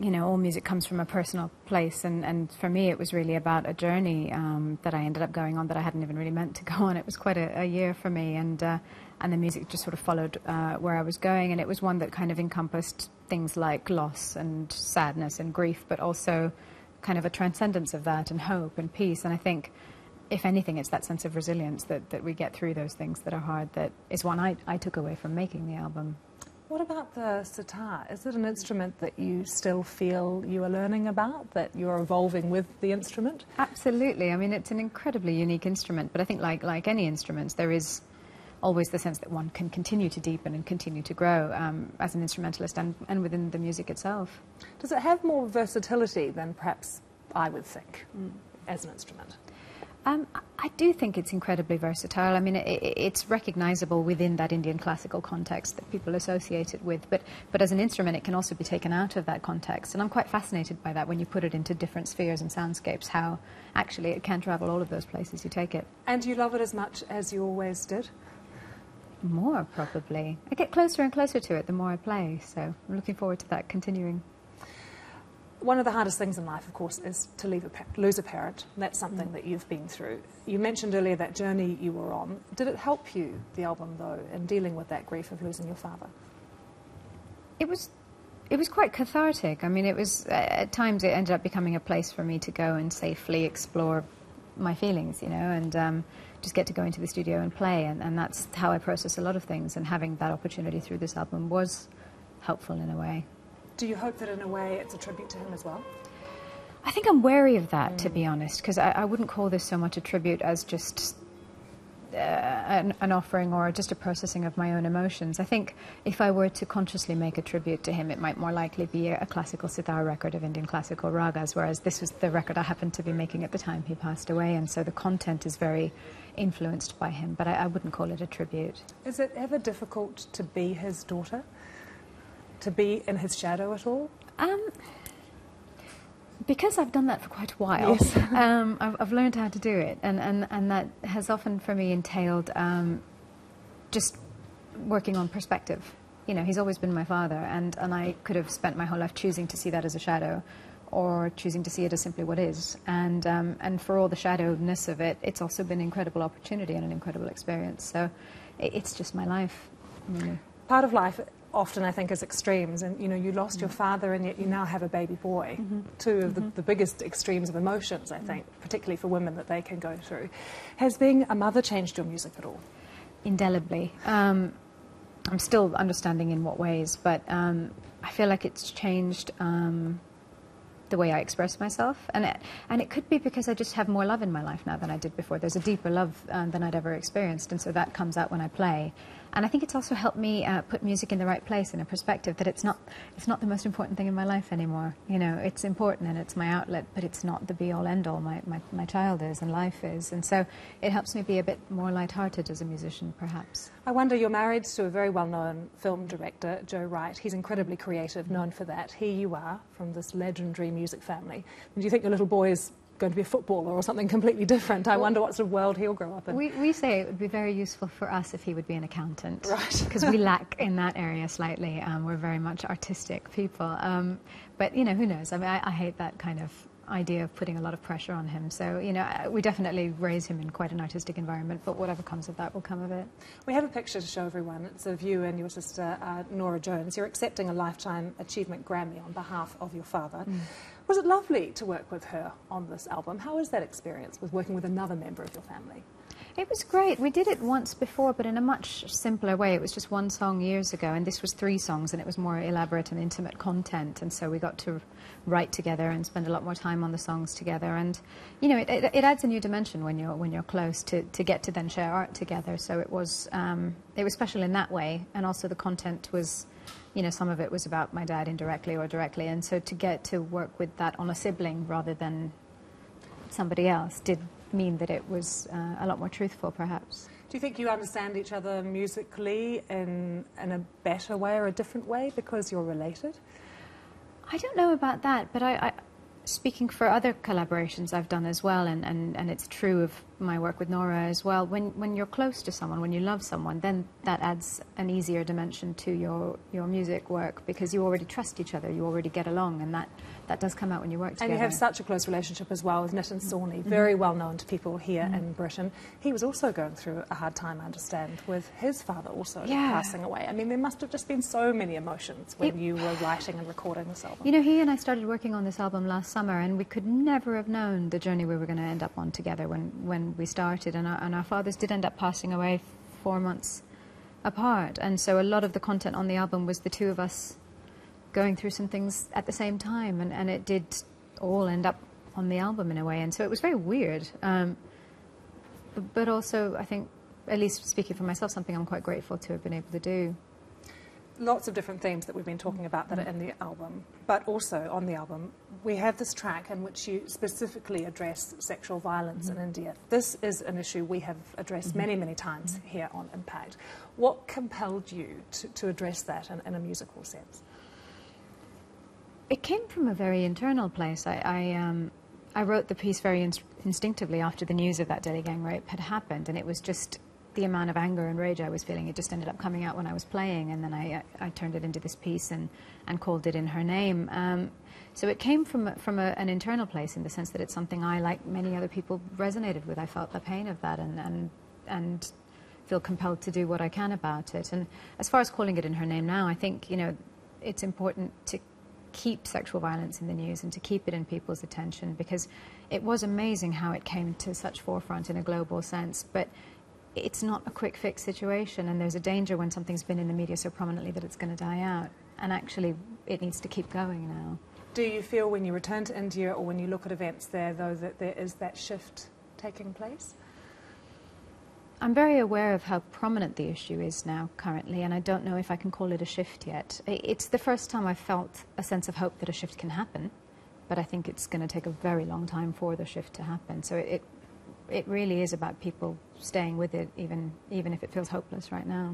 you know, all music comes from a personal place, and for me it was really about a journey that I ended up going on that I hadn't even really meant to go on. It was quite a year for me, and the music just sort of followed where I was going, and it was one that kind of encompassed things like loss and sadness and grief, but also kind of a transcendence of that and hope and peace. And I think, if anything, it's that sense of resilience that we get through those things that are hard that is one I took away from making the album. What about the sitar? Is it an instrument that you still feel you are learning about, that you're evolving with the instrument? Absolutely. I mean, it's an incredibly unique instrument, but I think like any instruments, there is always the sense that one can continue to deepen and continue to grow as an instrumentalist and within the music itself. Does it have more versatility than perhaps I would think as an instrument? I do think it's incredibly versatile. I mean, it's recognizable within that Indian classical context that people associate it with, but as an instrument it can also be taken out of that context, and I'm quite fascinated by that when you put it into different spheres and soundscapes, how actually it can travel all of those places you take it. And do you love it as much as you always did? More, probably. I get closer and closer to it the more I play, so I'm looking forward to that continuing. One of the hardest things in life, of course, is to lose a parent. That's something that you've been through. You mentioned earlier that journey you were on. Did it help you, the album, though, in dealing with that grief of losing your father? It was quite cathartic. I mean, it was, at times it ended up becoming a place for me to go and safely explore my feelings, you know, and just get to go into the studio and play, and that's how I process a lot of things, and having that opportunity through this album was helpful in a way. Do you hope that in a way it's a tribute to him as well? I think I'm wary of that, to be honest, because I wouldn't call this so much a tribute as just an offering or just a processing of my own emotions. I think if I were to consciously make a tribute to him, it might more likely be a classical sitar record of Indian classical ragas, whereas this was the record I happened to be making at the time he passed away, and so the content is very influenced by him, but I wouldn't call it a tribute. Is it ever difficult to be his daughter? To be in his shadow at all? Because I've done that for quite a while, yes. I've learned how to do it, and that has often for me entailed just working on perspective. You know, he's always been my father, and I could have spent my whole life choosing to see that as a shadow, or choosing to see it as simply what is. And for all the shadowedness of it, it's also been an incredible opportunity and an incredible experience. So it's just my life, really. Part of life often, I think, is extremes, and you know, you lost your father and yet you now have a baby boy. Two of the biggest extremes of emotions, I think, particularly for women, that they can go through. Has being a mother changed your music at all? Indelibly. I'm still understanding in what ways, but I feel like it's changed the way I express myself, and it could be because I just have more love in my life now than I did before. There's a deeper love than I'd ever experienced, and so that comes out when I play. And I think it's also helped me put music in the right place, in a perspective that it's not the most important thing in my life anymore. You know, it's important and it's my outlet, but it's not the be-all end-all. My child is, and life is, and so it helps me be a bit more light-hearted as a musician, perhaps. I wonder, you're married to a very well-known film director, Joe Wright. He's incredibly creative, known for that. Here you are, from this legendary music family. Do you think your little boy is going to be a footballer or something completely different? I wonder what sort of world he'll grow up in. We say it would be very useful for us if he would be an accountant. Right. Because we lack in that area slightly. We're very much artistic people. But, you know, who knows? I mean, I hate that kind of idea of putting a lot of pressure on him. So, you know, we definitely raise him in quite an artistic environment, but whatever comes of that will come of it. We have a picture to show everyone. It's of you and your sister, Norah Jones. You're accepting a Lifetime Achievement Grammy on behalf of your father. Was it lovely to work with her on this album? How was that experience with working with another member of your family? It was great. We did it once before, but in a much simpler way. It was just one song years ago, and this was 3 songs, and it was more elaborate and intimate content, and so we got to write together and spend a lot more time on the songs together. And, you know, it adds a new dimension when you're close to get to then share art together. So it was special in that way, and also the content was, you know, some of it was about my dad indirectly or directly, and so to get to work with that on a sibling rather than somebody else did mean that it was a lot more truthful, perhaps. Do you think you understand each other musically in a better way or a different way because you're related? I don't know about that, but speaking for other collaborations I've done as well, and it's true of my work with Norah as well, when you're close to someone, when you love someone, then that adds an easier dimension to your music work, because you already trust each other, you already get along, and that does come out when you work together. And you have such a close relationship as well with Nitin Sawhney, very well known to people here in Britain. He was also going through a hard time, I understand, with his father also passing away. I mean, there must have just been so many emotions when you were writing and recording this album. You know, he and I started working on this album last summer, and we could never have known the journey we were going to end up on together when we started, and our fathers did end up passing away 4 months apart, and so a lot of the content on the album was the two of us going through some things at the same time, and it did all end up on the album in a way, and so it was very weird, but also I think, at least speaking for myself, something I'm quite grateful to have been able to do. Lots of different themes that we've been talking about that are in the album, but also on the album we have this track in which you specifically address sexual violence in India. This is an issue we have addressed many, many times here on Impact. What compelled you to address that in a musical sense? It came from a very internal place. I wrote the piece very instinctively after the news of that Delhi gang rape had happened, and it was just the amount of anger and rage I was feeling. It just ended up coming out when I was playing, and then I turned it into this piece and called it In Her Name. So it came from an internal place, in the sense that it's something I, like many other people, resonated with. I felt the pain of that and feel compelled to do what I can about it. And as far as calling it In Her Name now, I think, you know, it's important to keep sexual violence in the news and to keep it in people's attention, because it was amazing how it came to such forefront in a global sense. But it's not a quick fix situation, and there's a danger when something's been in the media so prominently that it's going to die out, and actually it needs to keep going now. Do you feel when you return to India, or when you look at events there, though, that there is that shift taking place? I'm very aware of how prominent the issue is now currently, and I don't know if I can call it a shift yet. It's the first time I've felt a sense of hope that a shift can happen, but I think it's going to take a very long time for the shift to happen. So it really is about people staying with it, even if it feels hopeless right now.